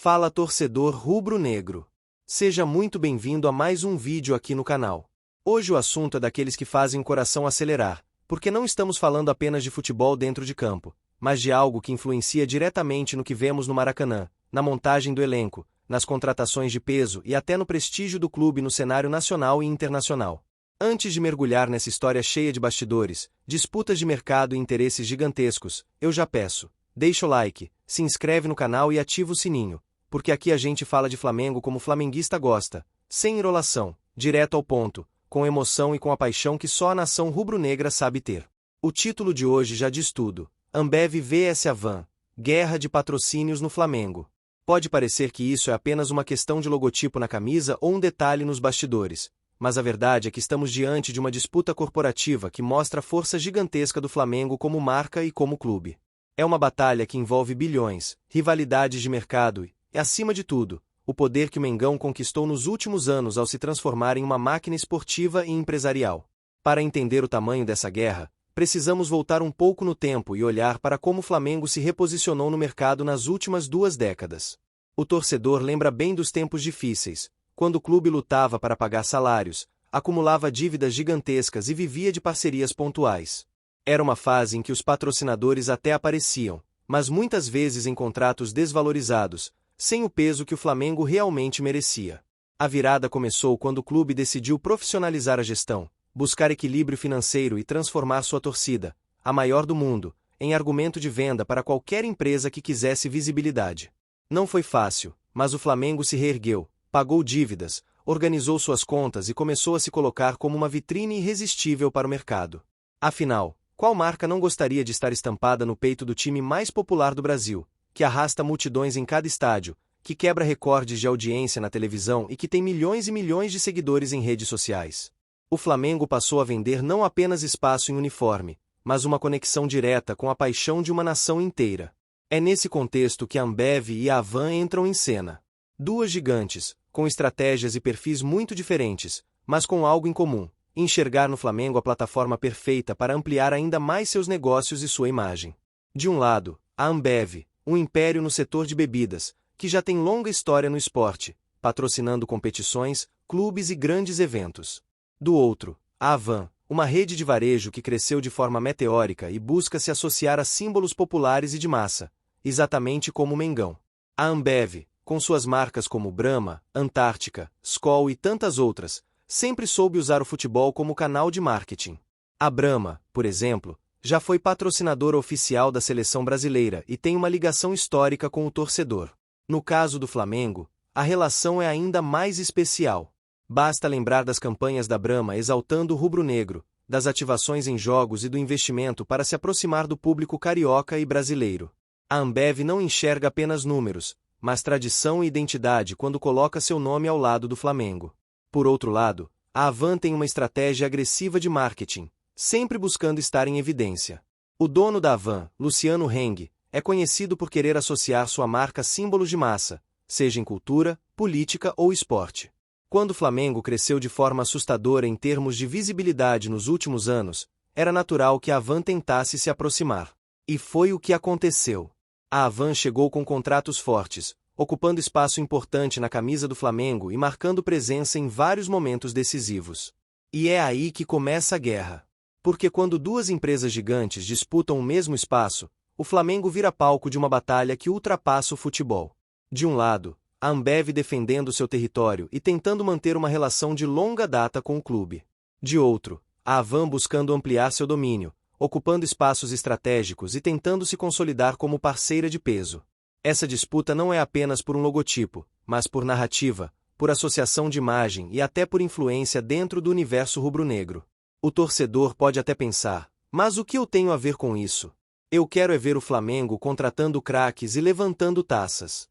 Fala torcedor rubro-negro. Seja muito bem-vindo a mais um vídeo aqui no canal. Hoje o assunto é daqueles que fazem o coração acelerar, porque não estamos falando apenas de futebol dentro de campo, mas de algo que influencia diretamente no que vemos no Maracanã, na montagem do elenco, nas contratações de peso e até no prestígio do clube no cenário nacional e internacional. Antes de mergulhar nessa história cheia de bastidores, disputas de mercado e interesses gigantescos, eu já peço, deixa o like, se inscreve no canal e ativa o sininho, porque aqui a gente fala de Flamengo como o flamenguista gosta, sem enrolação, direto ao ponto, com emoção e com a paixão que só a nação rubro-negra sabe ter. O título de hoje já diz tudo: Ambev vs Avan, guerra de patrocínios no Flamengo. Pode parecer que isso é apenas uma questão de logotipo na camisa ou um detalhe nos bastidores, mas a verdade é que estamos diante de uma disputa corporativa que mostra a força gigantesca do Flamengo como marca e como clube. É uma batalha que envolve bilhões, rivalidades de mercado e, acima de tudo, o poder que o Mengão conquistou nos últimos anos ao se transformar em uma máquina esportiva e empresarial. Para entender o tamanho dessa guerra, precisamos voltar um pouco no tempo e olhar para como o Flamengo se reposicionou no mercado nas últimas 2 décadas. O torcedor lembra bem dos tempos difíceis, quando o clube lutava para pagar salários, acumulava dívidas gigantescas e vivia de parcerias pontuais. Era uma fase em que os patrocinadores até apareciam, mas muitas vezes em contratos desvalorizados, sem o peso que o Flamengo realmente merecia. A virada começou quando o clube decidiu profissionalizar a gestão, buscar equilíbrio financeiro e transformar sua torcida, a maior do mundo, em argumento de venda para qualquer empresa que quisesse visibilidade. Não foi fácil, mas o Flamengo se reergueu, pagou dívidas, organizou suas contas e começou a se colocar como uma vitrine irresistível para o mercado. Afinal, qual marca não gostaria de estar estampada no peito do time mais popular do Brasil, que arrasta multidões em cada estádio, que quebra recordes de audiência na televisão e que tem milhões e milhões de seguidores em redes sociais? O Flamengo passou a vender não apenas espaço em uniforme, mas uma conexão direta com a paixão de uma nação inteira. É nesse contexto que a Ambev e a Avan entram em cena. 2 gigantes, com estratégias e perfis muito diferentes, mas com algo em comum: enxergar no Flamengo a plataforma perfeita para ampliar ainda mais seus negócios e sua imagem. De um lado, a Ambev, um império no setor de bebidas, que já tem longa história no esporte, patrocinando competições, clubes e grandes eventos. Do outro, a Avan, uma rede de varejo que cresceu de forma meteórica e busca se associar a símbolos populares e de massa, exatamente como o Mengão. A Ambev, com suas marcas como Brahma, Antártica, Skol e tantas outras, sempre soube usar o futebol como canal de marketing. A Brahma, por exemplo, já foi patrocinadora oficial da seleção brasileira e tem uma ligação histórica com o torcedor. No caso do Flamengo, a relação é ainda mais especial. Basta lembrar das campanhas da Brahma exaltando o rubro-negro, das ativações em jogos e do investimento para se aproximar do público carioca e brasileiro. A Ambev não enxerga apenas números, mas tradição e identidade quando coloca seu nome ao lado do Flamengo. Por outro lado, a Avan tem uma estratégia agressiva de marketing, sempre buscando estar em evidência. O dono da Avan, Luciano Heng, é conhecido por querer associar sua marca a símbolos de massa, seja em cultura, política ou esporte. Quando o Flamengo cresceu de forma assustadora em termos de visibilidade nos últimos anos, era natural que a Avan tentasse se aproximar. E foi o que aconteceu. A Avan chegou com contratos fortes, ocupando espaço importante na camisa do Flamengo e marcando presença em vários momentos decisivos. E é aí que começa a guerra. Porque quando 2 empresas gigantes disputam o mesmo espaço, o Flamengo vira palco de uma batalha que ultrapassa o futebol. De um lado, a Ambev defendendo seu território e tentando manter uma relação de longa data com o clube. De outro, a Avan buscando ampliar seu domínio, ocupando espaços estratégicos e tentando se consolidar como parceira de peso. Essa disputa não é apenas por um logotipo, mas por narrativa, por associação de imagem e até por influência dentro do universo rubro-negro. O torcedor pode até pensar: mas o que eu tenho a ver com isso? Eu quero é ver o Flamengo contratando craques e levantando taças.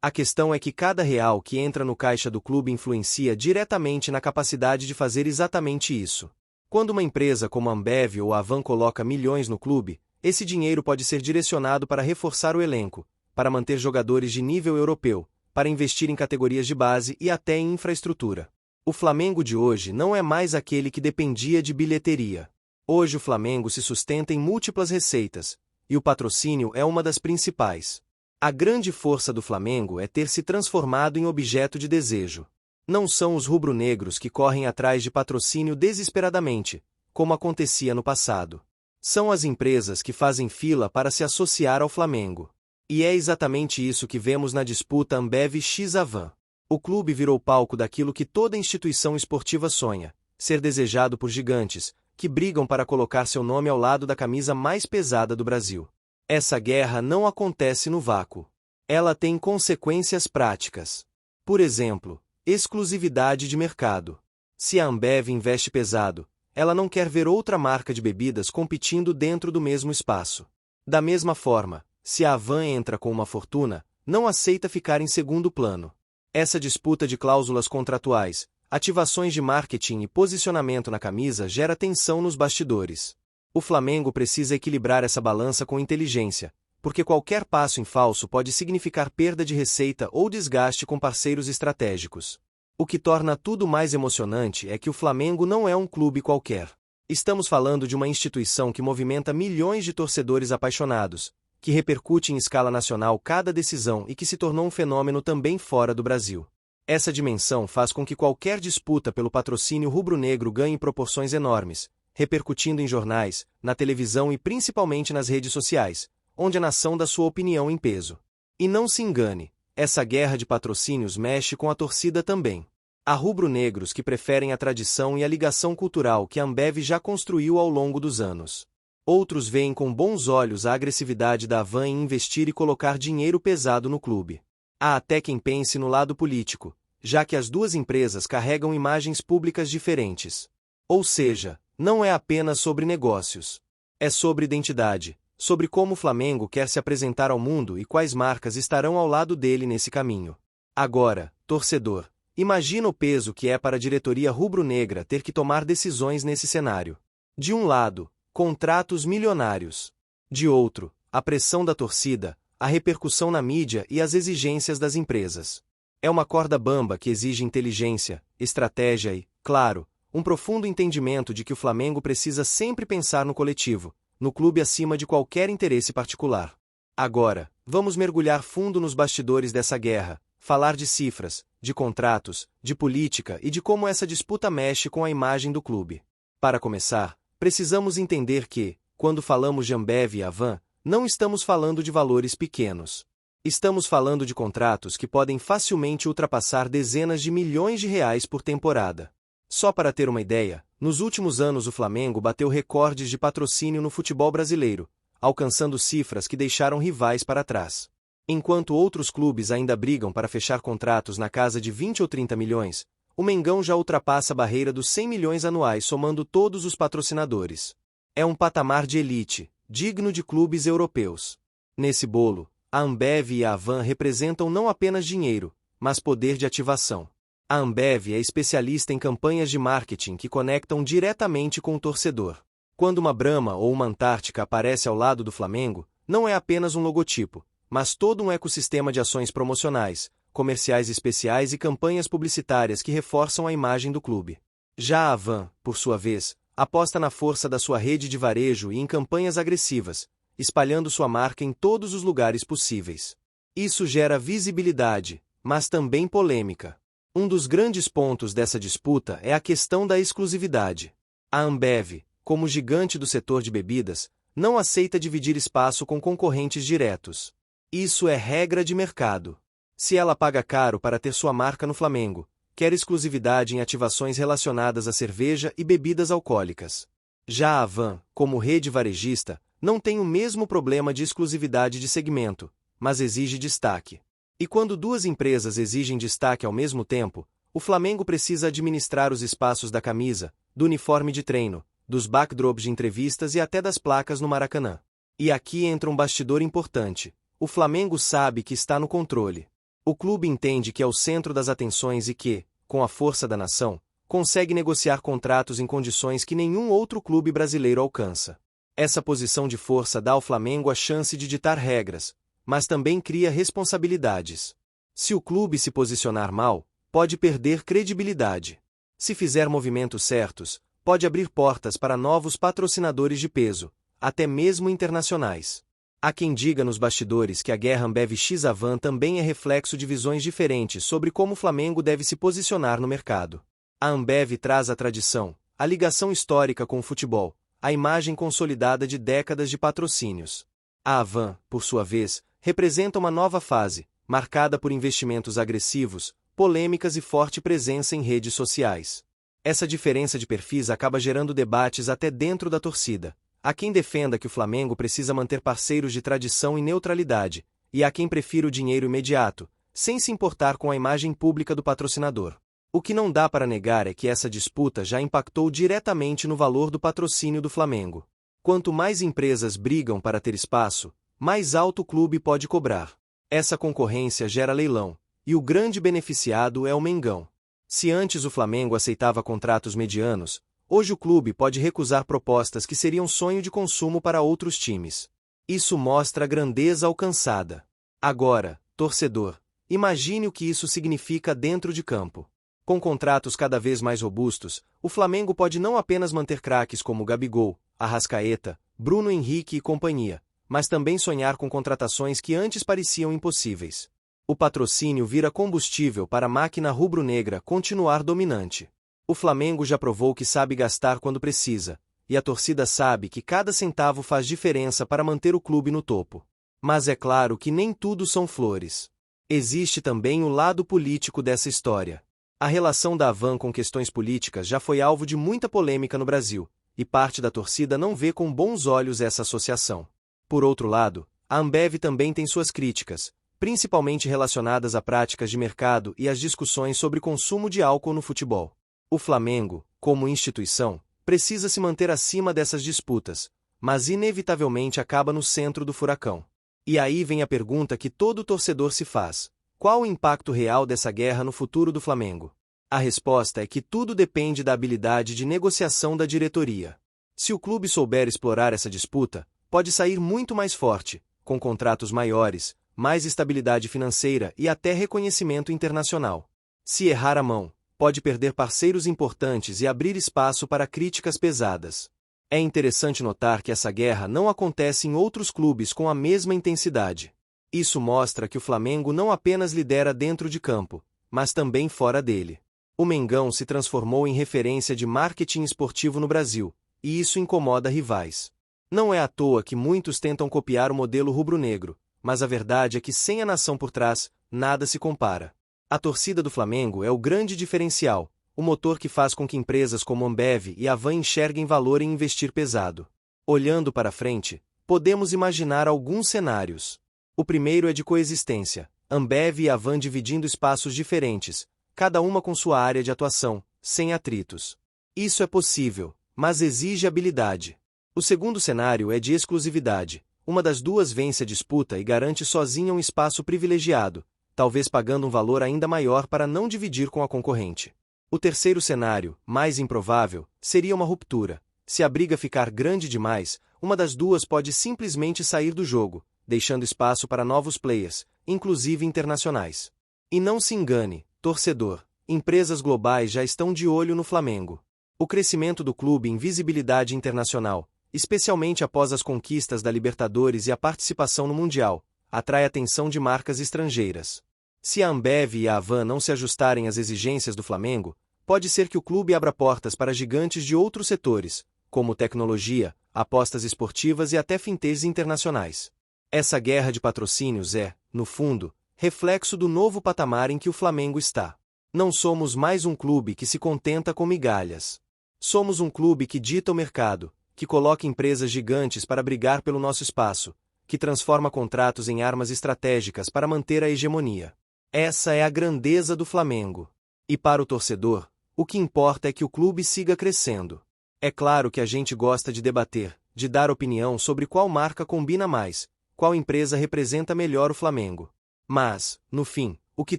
A questão é que cada real que entra no caixa do clube influencia diretamente na capacidade de fazer exatamente isso. Quando uma empresa como a Ambev ou a Avan coloca milhões no clube, esse dinheiro pode ser direcionado para reforçar o elenco, para manter jogadores de nível europeu, para investir em categorias de base e até em infraestrutura. O Flamengo de hoje não é mais aquele que dependia de bilheteria. Hoje o Flamengo se sustenta em múltiplas receitas, e o patrocínio é uma das principais. A grande força do Flamengo é ter se transformado em objeto de desejo. Não são os rubro-negros que correm atrás de patrocínio desesperadamente, como acontecia no passado. São as empresas que fazem fila para se associar ao Flamengo. E é exatamente isso que vemos na disputa Ambev-X-Avan. O clube virou palco daquilo que toda instituição esportiva sonha: ser desejado por gigantes, que brigam para colocar seu nome ao lado da camisa mais pesada do Brasil. Essa guerra não acontece no vácuo. Ela tem consequências práticas. Por exemplo, exclusividade de mercado. Se a Ambev investe pesado, ela não quer ver outra marca de bebidas competindo dentro do mesmo espaço. Da mesma forma, se a Avan entra com uma fortuna, não aceita ficar em segundo plano. Essa disputa de cláusulas contratuais, ativações de marketing e posicionamento na camisa gera tensão nos bastidores. O Flamengo precisa equilibrar essa balança com inteligência, porque qualquer passo em falso pode significar perda de receita ou desgaste com parceiros estratégicos. O que torna tudo mais emocionante é que o Flamengo não é um clube qualquer. Estamos falando de uma instituição que movimenta milhões de torcedores apaixonados, que repercute em escala nacional cada decisão e que se tornou um fenômeno também fora do Brasil. Essa dimensão faz com que qualquer disputa pelo patrocínio rubro-negro ganhe proporções enormes, repercutindo em jornais, na televisão e principalmente nas redes sociais, onde a nação dá sua opinião em peso. E não se engane, essa guerra de patrocínios mexe com a torcida também. Há rubro-negros que preferem a tradição e a ligação cultural que a Ambev já construiu ao longo dos anos. Outros veem com bons olhos a agressividade da Avan em investir e colocar dinheiro pesado no clube. Há até quem pense no lado político, já que as duas empresas carregam imagens públicas diferentes. Ou seja, não é apenas sobre negócios. É sobre identidade, sobre como o Flamengo quer se apresentar ao mundo e quais marcas estarão ao lado dele nesse caminho. Agora, torcedor, imagina o peso que é para a diretoria rubro-negra ter que tomar decisões nesse cenário. De um lado, contratos milionários. De outro, a pressão da torcida, a repercussão na mídia e as exigências das empresas. É uma corda bamba que exige inteligência, estratégia e, claro, um profundo entendimento de que o Flamengo precisa sempre pensar no coletivo, no clube acima de qualquer interesse particular. Agora, vamos mergulhar fundo nos bastidores dessa guerra, falar de cifras, de contratos, de política e de como essa disputa mexe com a imagem do clube. Para começar, precisamos entender que, quando falamos de Ambev e Avan, não estamos falando de valores pequenos. Estamos falando de contratos que podem facilmente ultrapassar dezenas de milhões de reais por temporada. Só para ter uma ideia, nos últimos anos o Flamengo bateu recordes de patrocínio no futebol brasileiro, alcançando cifras que deixaram rivais para trás. Enquanto outros clubes ainda brigam para fechar contratos na casa de 20 ou 30 milhões, o Mengão já ultrapassa a barreira dos 100 milhões anuais somando todos os patrocinadores. É um patamar de elite, digno de clubes europeus. Nesse bolo, a Ambev e a Avan representam não apenas dinheiro, mas poder de ativação. A Ambev é especialista em campanhas de marketing que conectam diretamente com o torcedor. Quando uma Brahma ou uma Antártica aparece ao lado do Flamengo, não é apenas um logotipo, mas todo um ecossistema de ações promocionais, comerciais especiais e campanhas publicitárias que reforçam a imagem do clube. Já a Avan, por sua vez, aposta na força da sua rede de varejo e em campanhas agressivas, espalhando sua marca em todos os lugares possíveis. Isso gera visibilidade, mas também polêmica. Um dos grandes pontos dessa disputa é a questão da exclusividade. A Ambev, como gigante do setor de bebidas, não aceita dividir espaço com concorrentes diretos. Isso é regra de mercado. Se ela paga caro para ter sua marca no Flamengo, quer exclusividade em ativações relacionadas a cerveja e bebidas alcoólicas. Já a Avan, como rede varejista, não tem o mesmo problema de exclusividade de segmento, mas exige destaque. E quando duas empresas exigem destaque ao mesmo tempo, o Flamengo precisa administrar os espaços da camisa, do uniforme de treino, dos backdrops de entrevistas e até das placas no Maracanã. E aqui entra um bastidor importante. O Flamengo sabe que está no controle. O clube entende que é o centro das atenções e que, com a força da nação, consegue negociar contratos em condições que nenhum outro clube brasileiro alcança. Essa posição de força dá ao Flamengo a chance de ditar regras, mas também cria responsabilidades. Se o clube se posicionar mal, pode perder credibilidade. Se fizer movimentos certos, pode abrir portas para novos patrocinadores de peso, até mesmo internacionais. Há quem diga nos bastidores que a guerra Ambev x Avan também é reflexo de visões diferentes sobre como o Flamengo deve se posicionar no mercado. A Ambev traz a tradição, a ligação histórica com o futebol, a imagem consolidada de décadas de patrocínios. A Avan, por sua vez, representa uma nova fase, marcada por investimentos agressivos, polêmicas e forte presença em redes sociais. Essa diferença de perfis acaba gerando debates até dentro da torcida. Há quem defenda que o Flamengo precisa manter parceiros de tradição e neutralidade, e há quem prefira o dinheiro imediato, sem se importar com a imagem pública do patrocinador. O que não dá para negar é que essa disputa já impactou diretamente no valor do patrocínio do Flamengo. Quanto mais empresas brigam para ter espaço, mais alto o clube pode cobrar. Essa concorrência gera leilão, e o grande beneficiado é o Mengão. Se antes o Flamengo aceitava contratos medianos, hoje o clube pode recusar propostas que seriam sonho de consumo para outros times. Isso mostra a grandeza alcançada. Agora, torcedor, imagine o que isso significa dentro de campo. Com contratos cada vez mais robustos, o Flamengo pode não apenas manter craques como Gabigol, Arrascaeta, Bruno Henrique e companhia, mas também sonhar com contratações que antes pareciam impossíveis. O patrocínio vira combustível para a máquina rubro-negra continuar dominante. O Flamengo já provou que sabe gastar quando precisa, e a torcida sabe que cada centavo faz diferença para manter o clube no topo. Mas é claro que nem tudo são flores. Existe também o lado político dessa história. A relação da Avan com questões políticas já foi alvo de muita polêmica no Brasil, e parte da torcida não vê com bons olhos essa associação. Por outro lado, a Ambev também tem suas críticas, principalmente relacionadas a práticas de mercado e às discussões sobre consumo de álcool no futebol. O Flamengo, como instituição, precisa se manter acima dessas disputas, mas inevitavelmente acaba no centro do furacão. E aí vem a pergunta que todo torcedor se faz: qual o impacto real dessa guerra no futuro do Flamengo? A resposta é que tudo depende da habilidade de negociação da diretoria. Se o clube souber explorar essa disputa, pode sair muito mais forte, com contratos maiores, mais estabilidade financeira e até reconhecimento internacional. Se errar a mão, pode perder parceiros importantes e abrir espaço para críticas pesadas. É interessante notar que essa guerra não acontece em outros clubes com a mesma intensidade. Isso mostra que o Flamengo não apenas lidera dentro de campo, mas também fora dele. O Mengão se transformou em referência de marketing esportivo no Brasil, e isso incomoda rivais. Não é à toa que muitos tentam copiar o modelo rubro-negro, mas a verdade é que sem a nação por trás, nada se compara. A torcida do Flamengo é o grande diferencial, o motor que faz com que empresas como Ambev e Avan enxerguem valor em investir pesado. Olhando para frente, podemos imaginar alguns cenários. O primeiro é de coexistência, Ambev e Avan dividindo espaços diferentes, cada uma com sua área de atuação, sem atritos. Isso é possível, mas exige habilidade. O segundo cenário é de exclusividade, uma das duas vence a disputa e garante sozinha um espaço privilegiado, talvez pagando um valor ainda maior para não dividir com a concorrente. O terceiro cenário, mais improvável, seria uma ruptura. Se a briga ficar grande demais, uma das duas pode simplesmente sair do jogo, deixando espaço para novos players, inclusive internacionais. E não se engane, torcedor, empresas globais já estão de olho no Flamengo. O crescimento do clube em visibilidade internacional, especialmente após as conquistas da Libertadores e a participação no Mundial, atrai a atenção de marcas estrangeiras. Se a Ambev e a Avan não se ajustarem às exigências do Flamengo, pode ser que o clube abra portas para gigantes de outros setores, como tecnologia, apostas esportivas e até fintechs internacionais. Essa guerra de patrocínios é, no fundo, reflexo do novo patamar em que o Flamengo está. Não somos mais um clube que se contenta com migalhas. Somos um clube que dita o mercado, que coloca empresas gigantes para brigar pelo nosso espaço, que transforma contratos em armas estratégicas para manter a hegemonia. Essa é a grandeza do Flamengo. E para o torcedor, o que importa é que o clube siga crescendo. É claro que a gente gosta de debater, de dar opinião sobre qual marca combina mais, qual empresa representa melhor o Flamengo. Mas, no fim, o que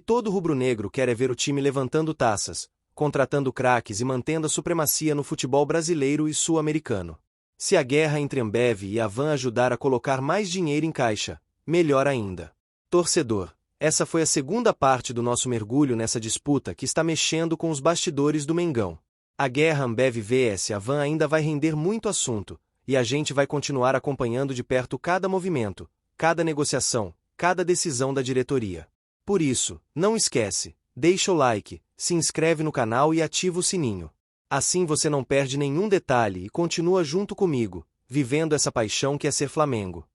todo rubro-negro quer é ver o time levantando taças, contratando craques e mantendo a supremacia no futebol brasileiro e sul-americano. Se a guerra entre Ambev e Avan ajudar a colocar mais dinheiro em caixa, melhor ainda. Torcedor, essa foi a segunda parte do nosso mergulho nessa disputa que está mexendo com os bastidores do Mengão. A guerra Ambev vs Avan ainda vai render muito assunto, e a gente vai continuar acompanhando de perto cada movimento, cada negociação, cada decisão da diretoria. Por isso, não esquece, deixa o like, se inscreve no canal e ativa o sininho. Assim você não perde nenhum detalhe e continua junto comigo, vivendo essa paixão que é ser Flamengo.